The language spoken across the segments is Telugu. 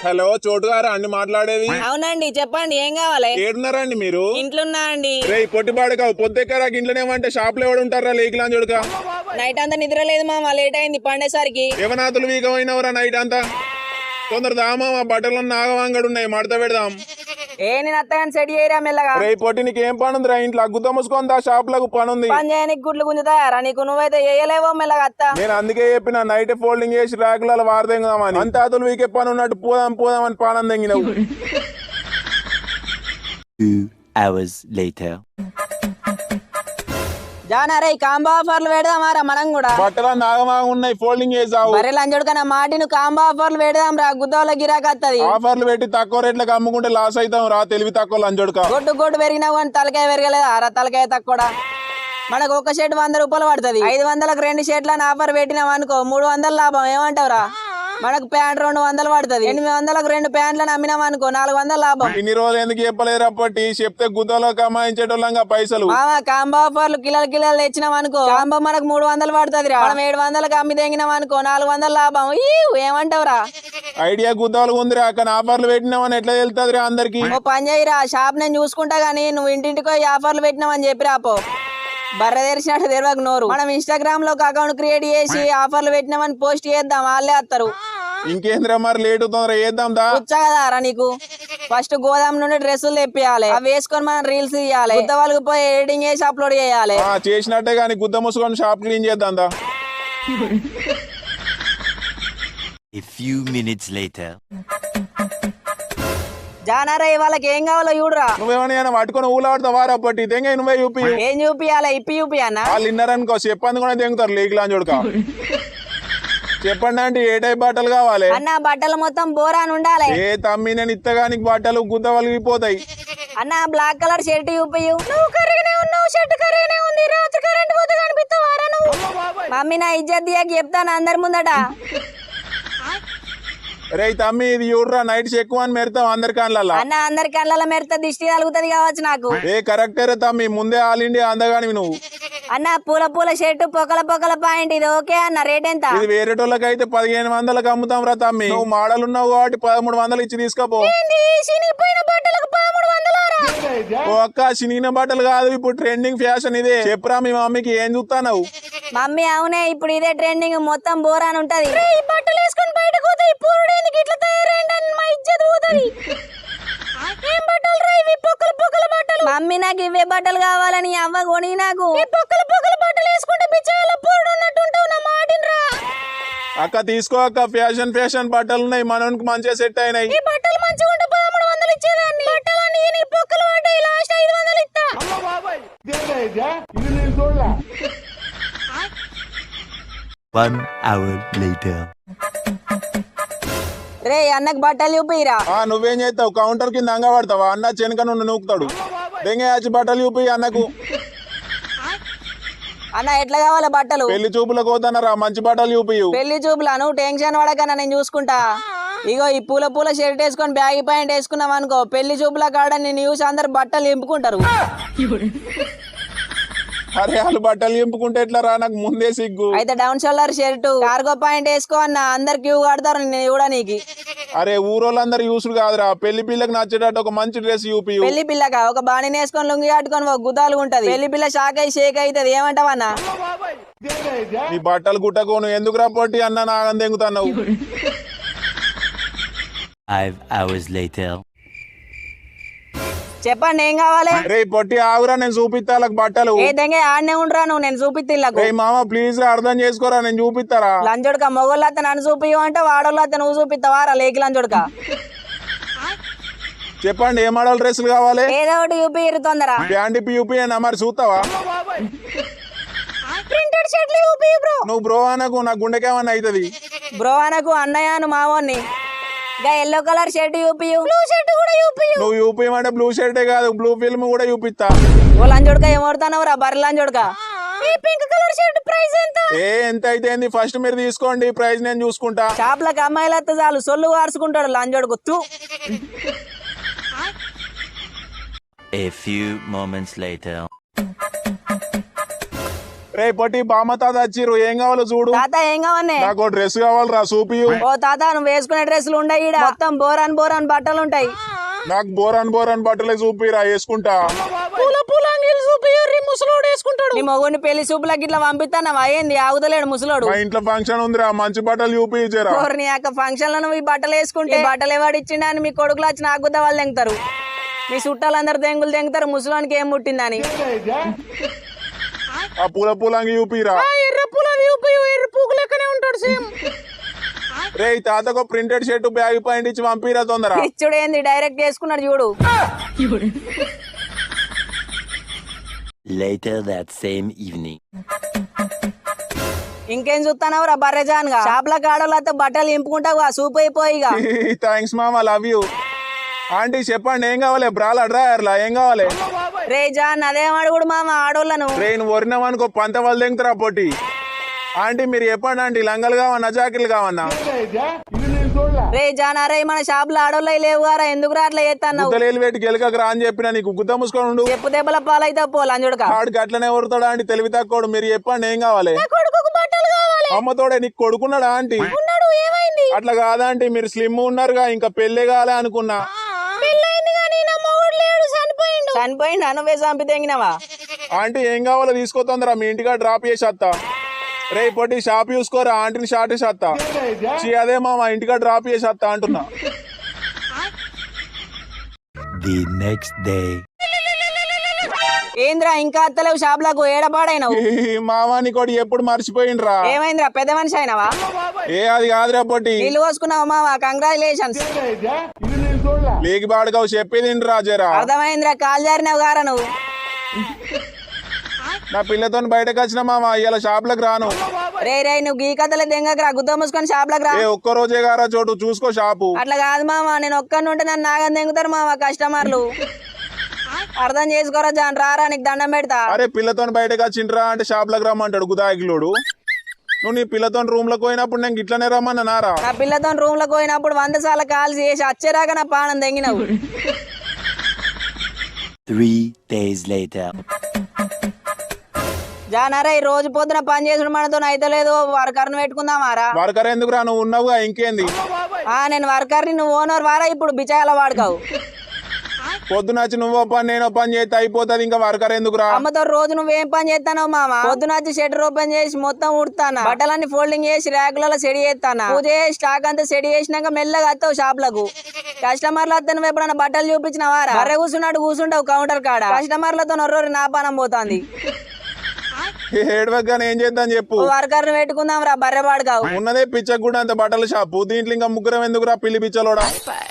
హలో చోటు గారా అండి మాట్లాడేది? అవునండి చెప్పండి ఏం కావాలి? ఏడున్నారండి మీరు? ఇంట్లో ఉన్నా అండి. రే పొట్టిపాడుగా పొద్దుెక్కరా ఇంట్లోనేమంటే షాప్ లో ఎవడు ఉంటారా లేకిలా చూడక నైట్ అంతా నిద్ర లేదు మామ, లేట్ అయింది పండేసరికి. యవనాథులు వీగమైనవరా నైట్ అంతా? తొందర దామా బట్టలు నాగవాంగడు ఉన్నాయి మడత పెడదాం. నేను అత్తగాని సెట్ చేయరా మెల్లగా. రే పొట్టి నీకు ఏం పని ఉందిరా? ఇంట్లో అగ్గుతో మూసుకొని దా షాప్ లకు పని ఉంది. పని చేయనికి గుడ్లు గుంజుతాయారా నీకు? నువ్వైతే చేయలేవో మెల్లగా అత్త. నేను అందుకే చెప్పిన నైట్ ఫోల్డింగ్ చేసి ర్యాకులలో వారదెంగదామని. అంతాతులు వీకే పని ఉన్నట్టు పోదాం పోదాం అని పానం తెంగినవు. 2 hours later. జానారే కాంబో ఆఫర్లు పెడదామారా మనం కూడా. బట్టలు నాగమాగ ఉన్నాయి ఫోల్డింగ్ చేసావు. బరే లంజోడుకన్నా మాటిను కాంబో ఆఫర్లు పెడదాం రా, గుద్దోళ్ళ గిరాక్ వత్తది. ఆఫర్లు పెట్టి తక్కువ రేట్లకు అమ్ముకుంటే లాస్ అవుతాం రా, తెలివి తక్కువ లంజోడుక. గొడ్డు గొడ్డు పెరిగినావు కానీ తలకాయ పెరగలేదు అరా, తలకాయ తక్కువ. మనకు ఒక షర్ట్ 100 రూపాయలు పడుతుంది. 500లకు 2 షర్ట్లను ఆఫర్ పెట్టినాం అనుకో 300 లాభం. ఏమంటావురా? మనకు ప్యాంట్ 200 పడుతుంది. 800లకు 2 ప్యాంట్లను అమ్మినాం అనుకో 400 లాభం. ఇన్ని రోజులు ఎందుకు చెప్పలేరు అప్పటి? చెప్తే గుద్దలో కమాయించేటోళ్ళంగా పైసలు. కాంబో ఆఫర్లు కిలోలు కిలోలు తెచ్చినాం అనుకో కాంబో మనకు 300 పడుతుంది రా. మనం 700లకు అమ్మి తెంగినాం అనుకో 400 లాభం. ఏమంటావురా? ఐడియా గుద్దలు ఉందిరా, కానీ ఆఫర్లు పెట్టినామని ఎట్లా తెలుస్తుంది అందరికి? ఓ పని చేయరా, షాప్ నేను చూసుకుంటా గానీ నువ్వు ఇంటింటికో ఈ ఆఫర్లు పెట్టినామని చెప్పి రాపో. బర్రె తెరిచినట్టు తెరవకు నోరు. మనం ఇన్స్టాగ్రామ్ లో అకౌంట్ క్రియేట్ చేసి ఆఫర్లు పెట్టినామని పోస్ట్ చేద్దాం, వాళ్ళే వస్తారు. ఇంకేంద్రా మరి లేటు తొందర చేద్దాం దా. వచ్చా కదారా నీకు? ఫస్ట్ గోదాం నుండి డ్రెస్సులు తెప్పియాలి, అవి వేసుకొని మనం రీల్స్ తీయాలి, కొత్త వాళ్ళకి పోయి ఎడిటింగ్ చేసి అప్లోడ్ చేయాలి. చేసినట్టే కానీ గుద్ద మూసుకొని షాప్ క్లీన్ చేద్దాం దా. A few minutes later. జానారా వాళ్ళకి ఏం కావాలో చూడరా. నువ్వేమైనా పట్టుకొని ఊలాడుతా వారా పట్టి తెంగ నువ్వే చూపి. ఏం చూపియాలి? ఇప్పి చూపి అన్న. వాళ్ళు విన్నారనుకో చెప్పంది కూడా తెంగుతారు లేకిలా చూడక. చెప్పండి అంటే ఏ టైప్ బట్టలు కావాలి? అన్న బట్టలు మొత్తం బోరాన్ ఉండాలి. ఏ తమ్మి నేను ఇత్తగానికి బట్టలు గుద్ద వలిగిపోతాయి. అన్న బ్లాక్ కలర్ షర్ట్ చూపియు. నువ్వు కర్రగానే ఉన్నావు, షర్ట్ కర్రగానే ఉంది. రాత్రి కరెంట్ పోతే కనిపిస్తావారా నువ్వు? మమ్మీ నా ఇజ్జత్ దియాకి చెప్తాను అందరి ముందట. రే తమ్మి ఇది చూడరా, నైట్ ఎక్కువ అని మెరుతాం అందరి కళ్ళల్లో. అన్న అందరి కళ్ళ మెరితే దిష్టి తగులుతుంది కావచ్చు నాకు. ఏ కరెక్టే తమ్మి, ముందే ఆల్ ఇండియా అందగాని నువ్వు. అన్న పూల పూల షర్ట్ పొకల పొకల పాయింట్ ఇది ఓకే అన్న. రేట్ ఎంత? ఇది వేరేటోళ్ళకైతే 1500లకు అమ్ముతాం రా తమ్మి. నువ్వు మోడల్ ఉన్నావు కాబట్టి 1300 ఇచ్చి తీసుకోపో. ఓ అక్క చినిగిన బట్టలు కాదు, ఇప్పుడు ట్రెండింగ్ ఫ్యాషన్ ఇదే. చెప్పురా మీ మమ్మీకి ఏం చూస్తావు? మమ్మీ అవునే ఇప్పుడు ఇదే ట్రెండింగ్, మొత్తం బోరాన్ ఉంటది. బట్టలు వేసుకొని బయటకు పోతాయి. పూరుడేందుకు ఇట్లా తయారైందని మా ఇజ్జత్ పోతది. ఏం బట్టలు రా ఇవి? పొక్కల పొక్కల బట్టలు. మమ్మీ నాకు ఇవే బట్టలు కావాలని అవ్వ కొని నాకు. ఈ పొక్కల పొక్కల బట్టలు వేసుకుంటే బిచ్చగాళ్ళ పూరుడు ఉన్నట్టు ఉంటావు నా మాటినరా. అక్క తీసుకో అక్క, ఫ్యాషన్ ఫ్యాషన్ బట్టలు ఉన్నాయి, మనోనికి మంచిగా సెట్ అయినాయి. ఈ బట్టలు మంచిగా ఉంటే 1300 ఇచ్చేదాన్ని. బట్టలన్నీ నీ పొక్కలు పడ్డాయి, లాస్ట్ 500 ఇస్తా. 1 hour later. రే అన్నకు బట్టలు చూపిరా. నువ్వేం చేస్తావు? కౌంటర్ కింద అంగ పడతావా? అన్న చెనక నుండి నూకుతాడు. దెంగేసి బట్టలు చూపి అన్నకు. అన్న ఎట్లా కావాలి బట్టలు? పెళ్లి చూపులకు పోతానరా, మంచి బట్టలు చూపి. పెళ్లి చూపులా? నువ్వు టెన్షన్ పడకన్నా నేను చూసుకుంటా. ఇగో ఈ పూల పూల షర్ట్ వేసుకొని బ్యాగ్ పాయింట్ వేసుకున్నాం అనుకో, పెళ్లి చూపుల కాడ నేను చూసి అందరు బట్టలు నింపుకుంటారు. అరే వాళ్ళు బట్టలు నింపుకుంటే ఎట్లా రా, నాకు ముందే సిగ్గు. అయితే down shoulder shirt cargo point వేసుకో అన్న, అందరు క్యూ కడతారు నేను కూడా నీకు. అరే ఊరోళ్ళందరు యూసుడు కాదురా, పెళ్లి పిల్లకి నచ్చేటట్టు ఒక మంచి డ్రెస్ చూపి. పెళ్లి పిల్లగా ఒక బాణీని వేసుకొని లుంగి కట్టుకొని ఒక గుద్దాలు ఉంటది. పెళ్లి పిల్ల షాక్ అయి షేక్ అవుతుంది. ఏమంటావన్నా? నీ బట్టలు గుట్టకోను ఎందుకు రా పొట్టి అన్న నాగం దెంగుతున్నావు. 5 hours later. చెప్పండి ఏం కావాలి? రే పొట్టి ఆగురా, నేను చూపిస్తా బట్టలు. ఏ దెంగే ఆడనే ఉండరా నువ్వు, నేను చూపిత్తిల్లకు. రే మామ ప్లీజ్ రా, అర్థం చేసుకోరా, నేను చూపిస్తారా. లంజుడక మొగోళ్ళు అత్త నన్ను చూపియు అంటే వాడోళ్ళు అత్త నువ్వు చూపిస్తావారా లేకి లంజుడక? చెప్పండి ఏ మోడల్ డ్రెస్సులు కావాలి? ఏదో ఒకటి చూపిరు తొందర. ప్యాంట్ ఇప్పి చూపి మరి చూస్తావా? ప్రింటెడ్ షర్ట్లు చూపి బ్రో. నువ్వు బ్రో అనకు, నా గుండెకేమన్నా అవుతుంది. బ్రో అనకు అన్నయ్యను మావోన్ని. గా ఎల్లో కలర్ షర్ట్ చూపియు. బ్లూ షర్ట్ కూడా చూపియు. నువ్వు చూపిమంటే బ్లూ షర్టే కాదు, బ్లూ ఫిల్మ్ కూడా చూపిస్తా. ఓ లంజోడక ఏమవుతానవరా బర్రె లంజోడక? ఈ పింక్ కలర్ షర్ట్ ప్రైస్ ఎంత? ఎంత అయితే ఏంది, ఫస్ట్ మీరు తీసుకోండి, ప్రైస్ నేను చూసుకుంటా. షాప్లకు అమ్మాయిలు అత్త చాలు సొల్లు వార్చుకుంటాడు లంజోడుకు. A few moments later. రేపటి బామ్మ తాత వచ్చిర్రు ఏం కావాలో చూడు. తాత ఏం కావన్నే? నాకు డ్రెస్ కావాలరా చూపియు. ఓ తాత నువ్వు వేసుకునే డ్రెస్సులు ఉండయి ఈడ. మొత్తం బోరాన్ బోరాన్ బట్టలు ఉంటాయి. నాకు బోరాన్ బట్టలే చూపిరా వేసుకుంటా. నీ మొగుడిని పెళ్లి సూపులకి ఇట్లా పంపిస్తానవా ఏంది? ఆగుతలేడు ముసలోడు. మా ఇంట్లో ఫంక్షన్ ఉందిరా మంచి బట్టలు చూపించరా. నీ యొక్క ఫంక్షన్ లో నువ్వు ఈ బట్టలు వేసుకుంటే ఈ బట్టలు ఎవడు ఇచ్చిండా అని మీ కొడుకులు వచ్చి నాకు గుద్ద వాళ్ళు దెంగుతారు. మీ చుట్టాలందరూ దెంగుతారు ముసలోనికి ఏం పుట్టిందని. ఆ పూలంగి చూపిరా. ఎర్ర పూలది ఎర్ర పూకు లెక్కనే ఉంటాడు సేమ్. రే తాతకు ప్రింటెడ్ షర్ట్ బ్యాగ్ పాయింట్ ఇచ్చి పంపిరా తొందర. ఇచ్చుడు ఏంది డైరెక్ట్ చేసుకున్నాడు చూడు. Later that same evening. ఇంకేం చూస్తానవు రా బర్రెజాన్ గా. షాప్ లో కాడలతో బట్టలు ఇంపుకుంటావు ఆ సూప్ అయిపోయిగా. థ్యాంక్స్ మామ లవ్ యూ. ఆంటీ చెప్పండి ఏం కావాలి? బ్రాలా డ్రాయర్లా ఏం కావాలి? రే జాన్ అదేం అడుగుడు మామ ఆడోళ్ళను. ట్రైన్ వరినామనుకో పంత వాళ్ళు దింగుతారా పొట్టి. ఆంటీ మీరు చెప్పండి ఆంటీ లంగలు కావన్నా జాకెట్లు కావన్నా? రే జాన్ అరే మన షాప్ లో ఆడోళ్ళ లేవు గారా ఎందుకు రా అట్లా చేస్తాను? గుద్దలేలు పెట్టి గెలకకు రా అని చెప్పిన నీకు గుద్ద మూసుకొని ఉండు. చెప్పు దెబ్బల పాలైతే పోలు అంజుడుక. ఆడికి అట్లనే ఊరుతాడా ఆంటీ తెలివి తక్కువడు. మీరు చెప్పండి ఏం కావాలి? అమ్మతోడే నీకు కొడుకున్నాడా ఆంటీ? అట్లా కాదా ఆంటీ మీరు స్లిమ్ ఉన్నారుగా ఇంకా పెళ్లి కాలే అనుకున్నా. చనిపోయిండు నువ్వే చంపి తెంగినవా? ఆంటీ ఏం కావాలో తీసుకోతుందరా మీ ఇంటిగా డ్రాప్ చేసి వస్తా. రే పొట్టి షాప్ చూసుకోరా ఆంటీని షార్ట్ వేసి వస్తా. అదే మా ఇంటిగా డ్రాప్ చేసి వస్తా అంటున్నా. The next day. ఏంద్రా ఇంకా అత్తలేవు షాప్ లకు ఏడబాడైనవు? మావా నీకోటి ఎప్పుడు మర్చిపోయిండ్రా. ఏమైందిరా పెద్ద మనిషి అయినవా? ఏ అది కాదురా పొట్టి. నీళ్ళు పోసుకున్నావు మావా కంగ్రాచులేషన్స్. లేకి బాడుకావు చెప్పేది రాజరా. అర్థమైందిరా కాలు జారినావు గారా నువ్వు. నా పిల్లతో బయటకు వచ్చిన మామ ఇలా షాప్ లకు రాను. రే నువ్వు గీ కథలే దెంగకరా గుద్ద మూసుకొని షాప్ లకు రా. ఒక్క రోజే గారా చోటు చూసుకో షాపు. అట్లా కాదు మామ నేను ఒక్కడిని ఉంటే నన్ను నాగం దెంగుతారు మామ కస్టమర్లు. అర్థం చేసుకోరా జాన్ రారా నీకు దండం పెడతా. అరే పిల్లతో బయటకు వచ్చిండ్రా అంటే షాప్ లకు రమ్మంటాడు గుదాగిలోడు. నువ్వు నీ పిల్లతో రూమ్ లకు పోయినప్పుడు నేను ఇట్లనే రమ్మన్నా నారా. నా పిల్లతో రూమ్ లకు పోయినప్పుడు 100 సార్లు కాల్ చేసి వచ్చేరాక నా పానం దెంగినవు. 3 days later. జానరే ఈ రోజు పొద్దున పని చేసుడు మనతో అయితే లేదు. వర్కర్ని పెట్టుకుందామారా? వర్కర్ ఎందుకు రా నువ్వు ఉన్నావుగా ఇంకేంది. నేను వర్కర్ని నువ్వు ఓనర్ వారా ఇప్పుడు బిచాయాల వాడుకావు. పొద్దునచ్చి నువ్వో పని నేనో పని చేస్తే అయిపోతుంది ఇంకా వర్కర్ ఎందుకు రా. అమ్మతో రోజు నువ్వేం పని చేస్తానో మామ? పొద్దునచ్చి షట్టర్ ఓపెన్ చేసి మొత్తం ఉడతానా బట్టలన్నీ ఫోల్డింగ్ చేసి ర్యాకులలో సెడి చేస్తానా పూజ చేసి స్టాక్ అంతా సెడి చేసినాక మెల్లగా వస్తావు షాప్ లకు. కస్టమర్లు వస్తే నువ్వు ఎప్పుడన్నా బట్టలు చూపించినవారా? బర్రె కూర్చుంటావు కౌంటర్ కాడ. కస్టమర్లతో నొర్రోరి నా పానం పోతాంది. ఏడవగానే ఏం చేద్దాం చెప్పు. వర్కర్ని పెట్టుకుందాం రా బర్రె వాడుకావు. ఉన్నదే పిచ్చకు కూడా అంత బట్టల షాపు దీంట్లో ఇంకా ముగ్గురం ఎందుకురా పిల్లి పిచ్చలోడా.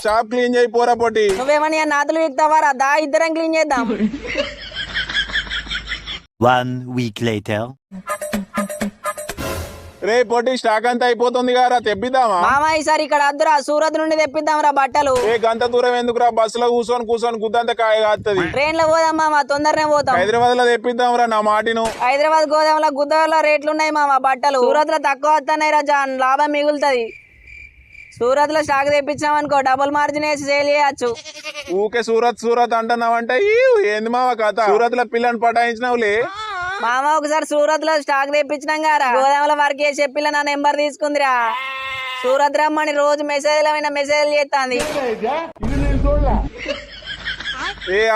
షాప్ క్లీన్ చేయి పోరా పొట్టి. నువ్వేమని నాతులు విక్తావారా? దా ఇద్దరం క్లీన్ చేద్దాం. 1 week later. రే పొట్టి స్టాక్ అంతా అయిపోతుంది కదా తెప్పిద్దామా? మామ ఈసారి ఇక్కడ అద్దురా సూరత్ నుండి తెప్పిద్దాం రా బట్టలు. గంట దూరం ఎందుకురా బస్సులో కూర్చొని గుద్దంత కాయ కాస్తుంది. ట్రైన్ లో పోదాం మామ తొందరనే పోతాం. హైదరాబాద్ లో తెప్పిద్దాం రా నా మాటిను. హైదరాబాద్ గోదాంలో గుద్దలో రేట్లు ఉన్నాయి మామ బట్టలు. సూరత్ లో తక్కువ వస్తున్నాయి రా జాన్ లాభం మిగులుతుంది. సూరత్ లో స్టాక్ తెప్పించాం అనుకో డబుల్ మార్జిన్ వేసి సేల్ చేయొచ్చు. ఊకే సూరత్ అంటున్నావంటే ఏంది మావ కథ. సూరత్ లో పిల్లని పటాయించినావులే. మామ ఒకసారి సూరత్ లో స్టాక్ తెప్పించినాం గారా గోదాంలో వర్క్ చేసే పిల్ల నా నెంబర్ తీసుకుందిరా. సూరత్ రమ్మని రోజు మెసేజ్ చేస్తాంది.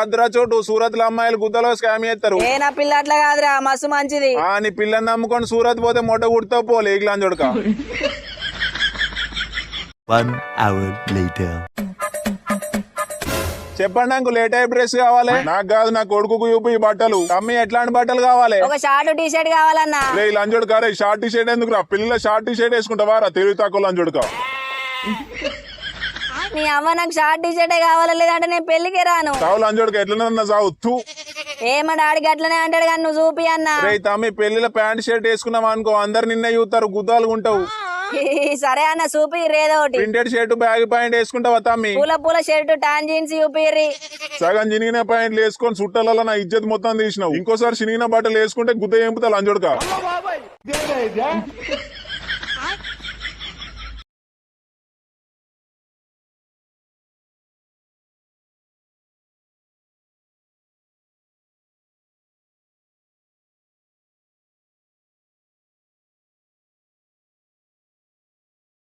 అద్రా చోటు సూరత్ లో అమ్మాయిలు గుద్దలో స్కామ్ చేస్తారు. నా పిల్ల అట్లా కాదురా మస్తు మంచిది. నీ పిల్లని నమ్ముకొని సూరత్ పోతే మొట్ట కుడతావు పోలే ఇగ్లాన్ చూడక. 1 hour later. చెప్పండి నాకు లేట్ అయ్యే డ్రెస్ కావాలి. నాకు కాదు నా కొడుకు చూపి బట్టలు. తమ్మి ఎట్లాంటి బట్టలు కావాలి? ఒక షార్ట్ టీ షర్ట్ కావాలన్నా. లంజోడు కారే షార్ట్ టీ షర్ట్ ఎందుకు రా? పిల్లల షార్ట్ టీ షర్ట్ వేసుకుంటావారా తెలివి తక్కువ లంజోడుకా. నీ అవ్వ నాకు షార్ట్ టీ షర్టే కావాలి లేదంటే నేను పెళ్లికి రాను. చావు లంజోడుకి ఎట్లన్నా చావు. ఏమో డాడీకి అట్లనే అంటాడు కానీ నువ్వు చూపి అన్నా. రే తమ్మి పెళ్లిలో ప్యాంట్ షర్ట్ వేసుకున్నాం అనుకో అందరు నిన్నే చూస్తారు గుద్దాలు ఉంటావు. సరే అన్న చూపి రేదో ఒకటి. ప్రింటెడ్ షర్ట్ బ్యాగ్ పాయింట్ వేసుకుంటావా తమ్మి? పూల షర్ట్ టాన్ జీన్స్ చూపిరి. సగం చినిగిన పాయింట్లు వేసుకొని చుట్టాలలో నా ఇజ్జత్ మొత్తం తీసినావు. ఇంకోసారి చినిగిన బట్టలు వేసుకుంటే గుద్ద ఏంపుతా లంజోడుకా.